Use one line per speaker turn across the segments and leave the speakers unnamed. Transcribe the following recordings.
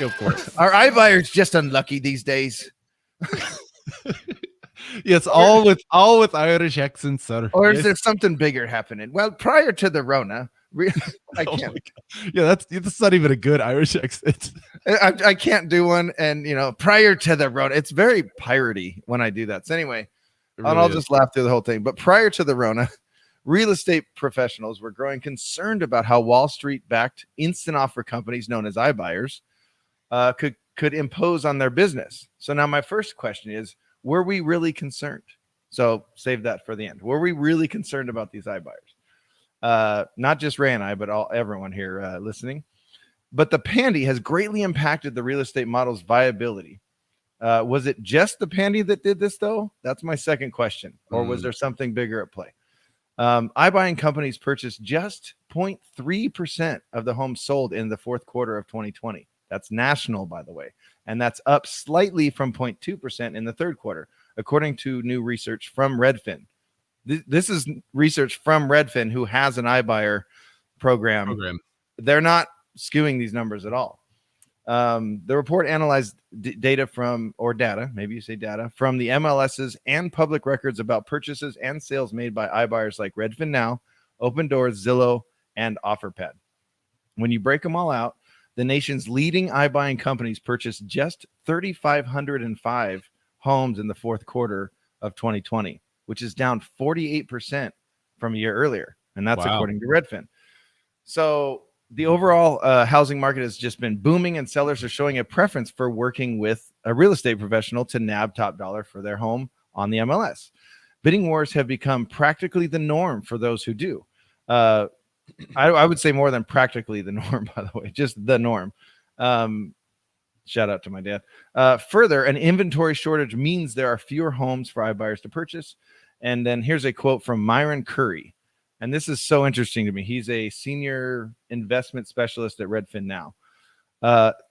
Go for it.
Are iBuyers just unlucky these days?
Yes, all with Irish accents, sir.
Or is
Yes.
there something bigger happening? Well, prior to the Rona, I
Oh
can't.
my God. Yeah, that's not even a good Irish accent.
I can't do one. And, prior to the Rona, it's very piratey when I do that. So anyway,
It
and
really
I'll
is.
just laugh through the whole thing. But prior to the Rona, real estate professionals were growing concerned about how Wall Street-backed instant offer companies known as iBuyers could impose on their business. So now my first question is, were we really concerned? So save that for the end. Were we really concerned about these iBuyers? Not just Ray and I, but everyone here listening. But the pandy has greatly impacted the real estate model's viability. Was it just the pandy that did this, though? That's my second question. Or was there something bigger at play? iBuying companies purchased just 0.3% of the homes sold in the fourth quarter of 2020. That's national, by the way. And that's up slightly from 0.2% in the third quarter, according to new research from Redfin. This is research from Redfin, who has an iBuyer program. They're not skewing these numbers at all. The report analyzed data from the MLSs and public records about purchases and sales made by iBuyers like Redfin Now, Open Doors, Zillow, and OfferPad. When you break them all out, the nation's leading iBuying companies purchased just 3,505 homes in the fourth quarter of 2020, which is down 48% from a year earlier. And that's according to Redfin. So the overall housing market has just been booming, and sellers are showing a preference for working with a real estate professional to nab top dollar for their home on the MLS. Bidding wars have become practically the norm for those who do. I would say more than practically the norm, by the way, just the norm. Shout out to my dad. Further, an inventory shortage means there are fewer homes for iBuyers to purchase. And then here's a quote from Myron Curry. And this is so interesting to me. He's a senior investment specialist at Redfin Now.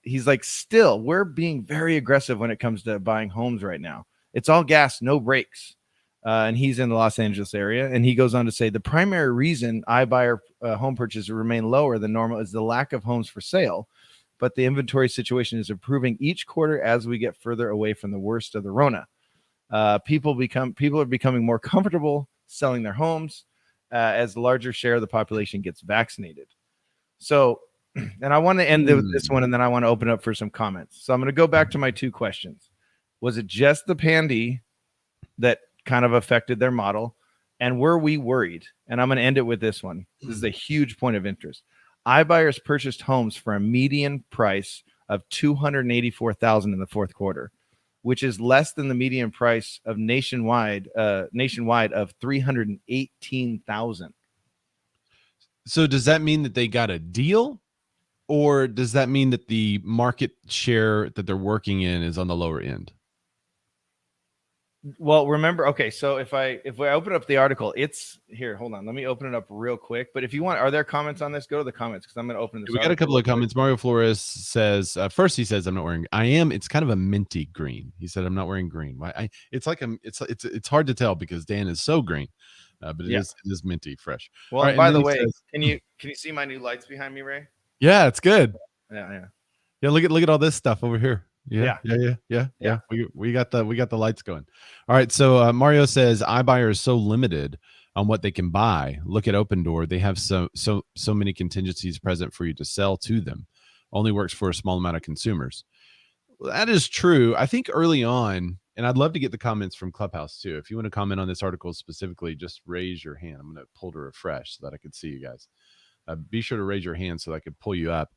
He's like, still, we're being very aggressive when it comes to buying homes right now. It's all gas, no brakes. And he's in the Los Angeles area. And he goes on to say, the primary reason iBuyer home purchases remain lower than normal is the lack of homes for sale. But the inventory situation is improving each quarter as we get further away from the worst of the Rona. People are becoming more comfortable selling their homes as the larger share of the population gets vaccinated. So, and I want to end with this one, and then I want to open up for some comments. So I'm going to go back to my two questions. Was it just the pandy that kind of affected their model? And were we worried? And I'm going to end it with this one. This is a huge point of interest. iBuyers purchased homes for a median price of $284,000 in the fourth quarter, which is less than the median price of nationwide of $318,000.
So does that mean that they got a deal, or does that mean that the market share that they're working in is on the lower end?
Well, remember, okay, so if I open up the article, it's here. Hold on, let me open it up real quick. But if you want, are there comments on this? Go to the comments, because I'm going to open this.
We got a couple of comments. Mario Flores says, first he says, I'm not wearing. It's kind of a minty green. He said, I'm not wearing green. It's like it's hard to tell because Dan is so green, but it is minty fresh.
Well, right, by the way, can you see my new lights behind me, Ray?
Yeah, it's good.
Yeah.
Look at all this stuff over here. Yeah. We got the lights going. All right. So Mario says iBuyer is so limited on what they can buy. Look at Open Door. They have so many contingencies present for you to sell to them. Only works for a small amount of consumers. Well, that is true. I think early on, and I'd love to get the comments from Clubhouse too. If you want to comment on this article specifically, just raise your hand. I'm going to pull to refresh so that I can see you guys. Be sure to raise your hand so that I can pull you up.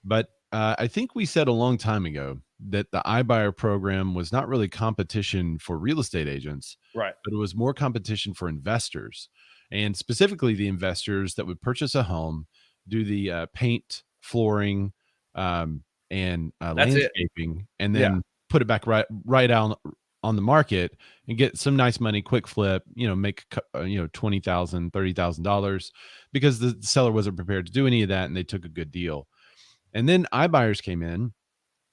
But I think we said a long time ago that the iBuyer program was not really competition for real estate agents,
right?
But it was more competition for investors, and specifically the investors that would purchase a home, do the paint, flooring, and landscaping, and then put it back right out on the market and get some nice money, quick flip, make $20,000, $30,000 because the seller wasn't prepared to do any of that, and they took a good deal. And then iBuyers came in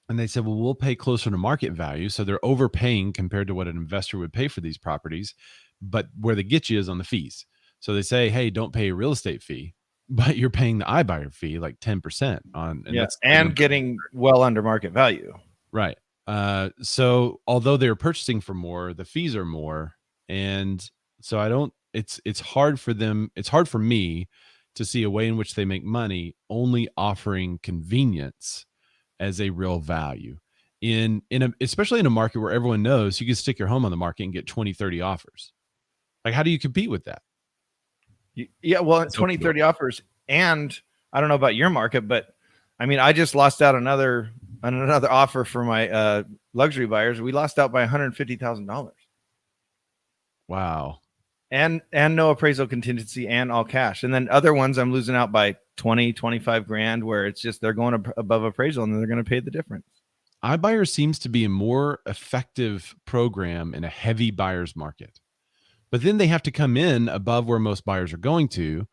and they said, well, we'll pay closer to market value. So they're overpaying compared to what an investor would pay for these properties. But where they get you is on the fees. So they say, hey, don't pay a real estate fee. but you're paying the iBuyer fee like 10% on, and that's
and getting well under market value.
Right. So although they're purchasing for more, the fees are more, and so I don't. It's hard for them. It's hard for me to see a way in which they make money only offering convenience as a real value especially in a market where everyone knows you can stick your home on the market and get 20, 30 offers. Like, how do you compete with that?
Yeah, well, 20, 30 offers, and I don't know about your market, but I mean, I just lost out another offer for my luxury buyers. We lost out by $150,000.
Wow.
And no appraisal contingency and all cash. And then other ones I'm losing out by 20, 25 grand, where it's just they're going above appraisal and then they're going to pay the difference.
iBuyer seems to be a more effective program in a heavy buyer's market, but then they have to come in above where most buyers are going to.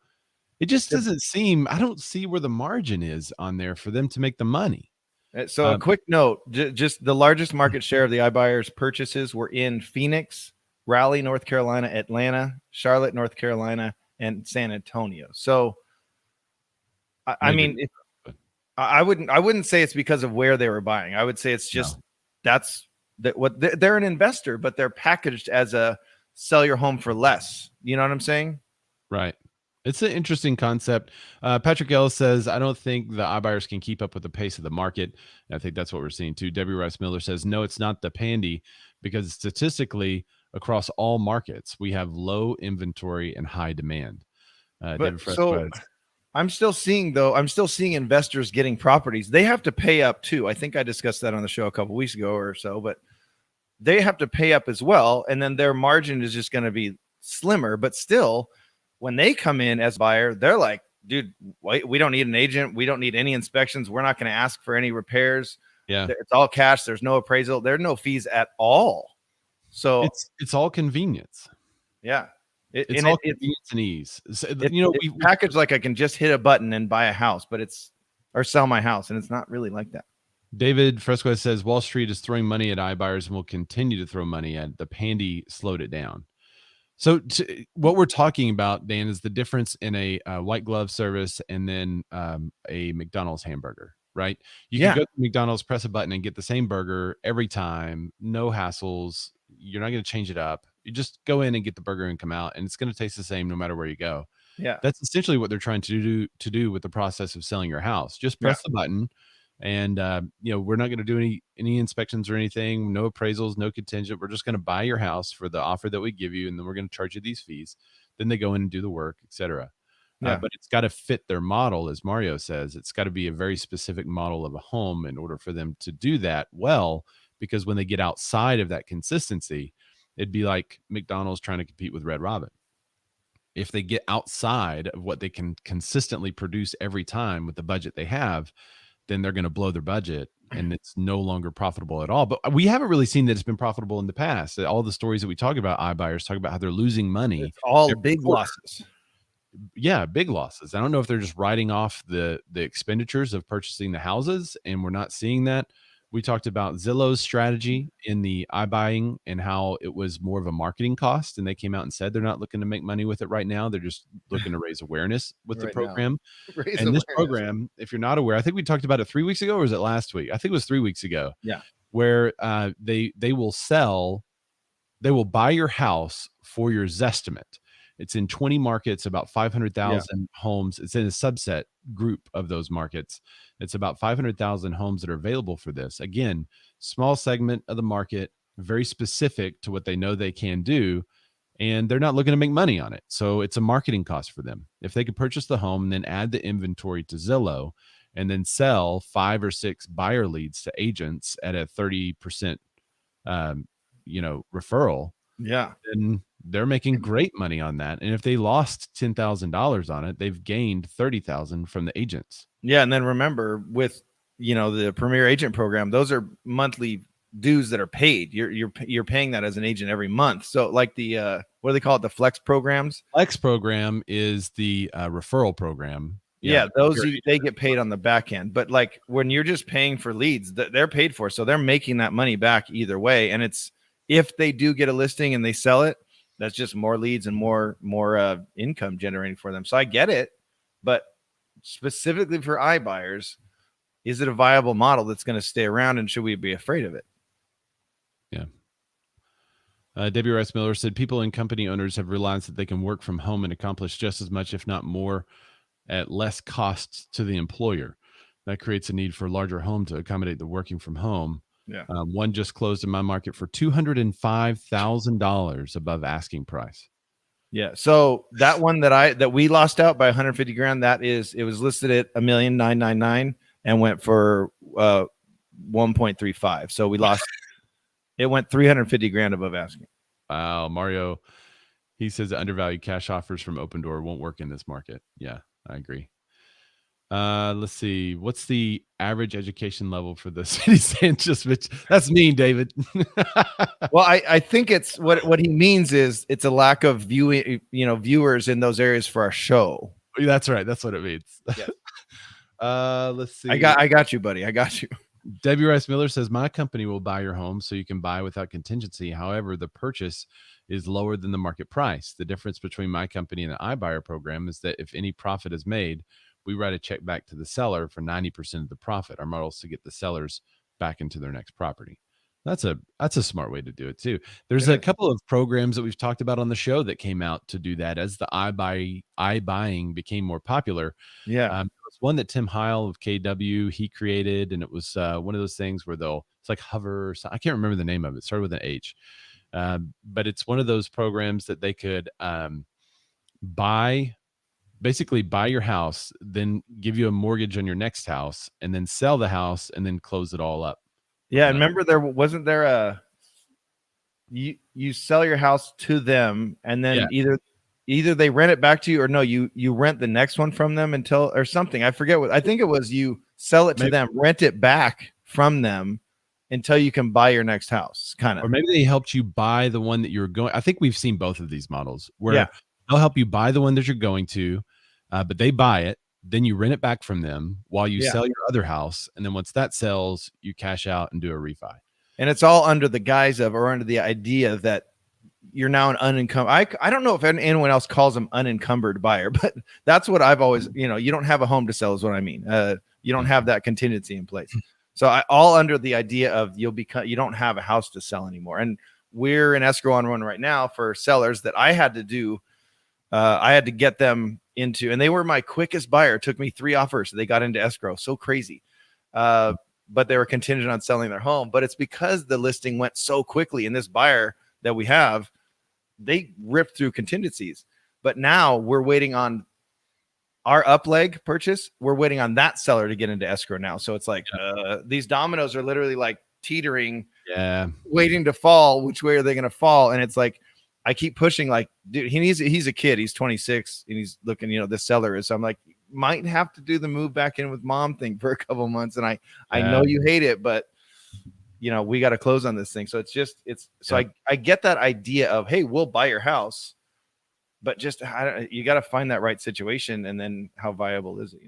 It just doesn't seem, I don't see where the margin is on there for them to make the money.
So a quick note, just the largest market share of the iBuyers purchases were in Phoenix, Raleigh, North Carolina, Atlanta, Charlotte, North Carolina, and San Antonio. So, I mean, I wouldn't say it's because of where they were buying. I would say it's just they're an investor, but they're packaged as a sell your home for less. You know what I'm saying?
Right. It's an interesting concept. Patrick Ellis says, I don't think the iBuyers can keep up with the pace of the market. And I think that's what we're seeing too. Debbie Rice Miller says, no, it's not the pandy, because statistically across all markets, we have low inventory and high demand.
I'm still seeing investors getting properties. They have to pay up too. I think I discussed that on the show a couple weeks ago or so, but they have to pay up as well. And then their margin is just going to be slimmer, but still, when they come in as buyer, they're like, dude, we don't need an agent. We don't need any inspections. We're not going to ask for any repairs.
Yeah.
It's all cash. There's no appraisal. There are no fees at all. So
it's all convenience.
Yeah.
It's all convenience and ease. So,
we package like I can just hit a button and buy a house, but or sell my house. And it's not really like that.
David Fresco says Wall Street is throwing money at iBuyers and will continue to throw money at the pandy. Slowed it down. So what we're talking about, Dan, is the difference in a white glove service and then a McDonald's hamburger, right? You can go to McDonald's, press a button, and get the same burger every time, no hassles. You're not going to change it up. You just go in and get the burger and come out, and it's going to taste the same no matter where you go.
Yeah,
that's essentially what they're trying to do with the process of selling your house. Just press the button. And, we're not going to do any inspections or anything, no appraisals, no contingent. We're just going to buy your house for the offer that we give you. And then we're going to charge you these fees. Then they go in and do the work, etc. But it's got to fit their model. As Mario says, it's got to be a very specific model of a home in order for them to do that well, because when they get outside of that consistency, it'd be like McDonald's trying to compete with Red Robin. If they get outside of what they can consistently produce every time with the budget they have, then they're going to blow their budget and it's no longer profitable at all. But we haven't really seen that it's been profitable in the past. All the stories that we talk about, iBuyers talk about how they're losing money.
It's all big losses.
Yeah, big losses. I don't know if they're just writing off the expenditures of purchasing the houses, and we're not seeing that. We talked about Zillow's strategy in the iBuying and how it was more of a marketing cost. And they came out and said they're not looking to make money with it right now. They're just looking to raise awareness with the program. And this program, if you're not aware, I think we talked about it 3 weeks ago, or was it last week? I think it was 3 weeks ago.
Yeah.
Where they will buy your house for your Zestimate. It's in 20 markets, about 500,000 homes. It's in a subset group of those markets. It's about 500,000 homes that are available for this. Again, small segment of the market, very specific to what they know they can do, and they're not looking to make money on it. So it's a marketing cost for them. If they could purchase the home and then add the inventory to Zillow and then sell 5 or 6 buyer leads to agents at a 30%, referral.
Yeah.
Then they're making great money on that. And if they lost $10,000 on it, they've gained $30,000 from the agents.
Yeah. And then remember, with, the Premier Agent Program, those are monthly dues that are paid. You're paying that as an agent every month. So like the, what do they call it? The Flex programs.
Flex program is the referral program.
Yeah, those they get paid on the back end. But like when you're just paying for leads, they're paid for. So they're making that money back either way. And it's, if they do get a listing and they sell it, that's just more leads and more income generating for them. So I get it. But specifically for iBuyers, is it a viable model that's going to stay around, and should we be afraid of it?
Yeah. Debbie Rice Miller said people and company owners have realized that they can work from home and accomplish just as much, if not more, at less costs to the employer. That creates a need for a larger home to accommodate the working from home.
Yeah.
One just closed in my market for $205,000 above asking price.
Yeah. So that one that we lost out by 150 grand, it was listed at $1,999,000 and went for 1.35. So we lost. It went 350 grand above asking.
Wow, Mario, he says undervalued cash offers from Open Door won't work in this market. Yeah, I agree. Let's see. What's the average education level for the city Sanchez? That's mean, David.
Well, I think it's what he means is it's a lack of viewers in those areas for our show.
That's right. That's what it means.
Yes.
Let's see.
I got you, buddy. I got you.
Debbie Rice Miller says, my company will buy your home so you can buy without contingency. However, the purchase is lower than the market price. The difference between my company and the iBuyer program is that if any profit is made, we write a check back to the seller for 90% of the profit. Our model is to get the sellers back into their next property. That's a smart way to do it too. There's a couple of programs that we've talked about on the show that came out to do that as the iBuying became more popular.
Yeah.
There was one that Tim Heil of KW he created, and it was one of those things where it's like hover. I can't remember the name of it. It started with an H, but it's one of those programs that they could basically buy your house, then give you a mortgage on your next house, and then sell the house, and then close it all up.
Yeah, remember you sell your house to them, and then either they rent it back to you, or no, you rent the next one from them or something. I forget I think it was you sell it to them, rent it back from them until you can buy your next house, kind of.
Or maybe they helped you buy the one that you're going. I think we've seen both of these models where they'll help you buy the one that you're going to, but they buy it. Then you rent it back from them while you sell your other house. And then once that sells, you cash out and do a refi.
And it's all under the guise of, or under the idea that you're now an unencumbered. I don't know if anyone else calls them unencumbered buyer, but that's what I've always, you don't have a home to sell is what I mean. You don't have that contingency in place. So all under the idea of you don't have a house to sell anymore. And we're in escrow on one right now for sellers that I had to do. I had to get them into, and they were my quickest buyer. It took me 3 offers. They got into escrow. So crazy. But they were contingent on selling their home. But it's because the listing went so quickly. And this buyer that we have, they ripped through contingencies. But now we're waiting on our up leg purchase. We're waiting on that seller to get into escrow now. So it's like these dominoes are literally like teetering, waiting to fall. Which way are they going to fall? And it's like, I keep pushing, like, dude, he's a kid. He's 26 and he's looking, this seller is. So I'm like, might have to do the move back in with mom thing for a couple of months. And I know you hate it, but we got to close on this thing. So I get that idea of, hey, we'll buy your house, but just, you got to find that right situation. And then how viable is it,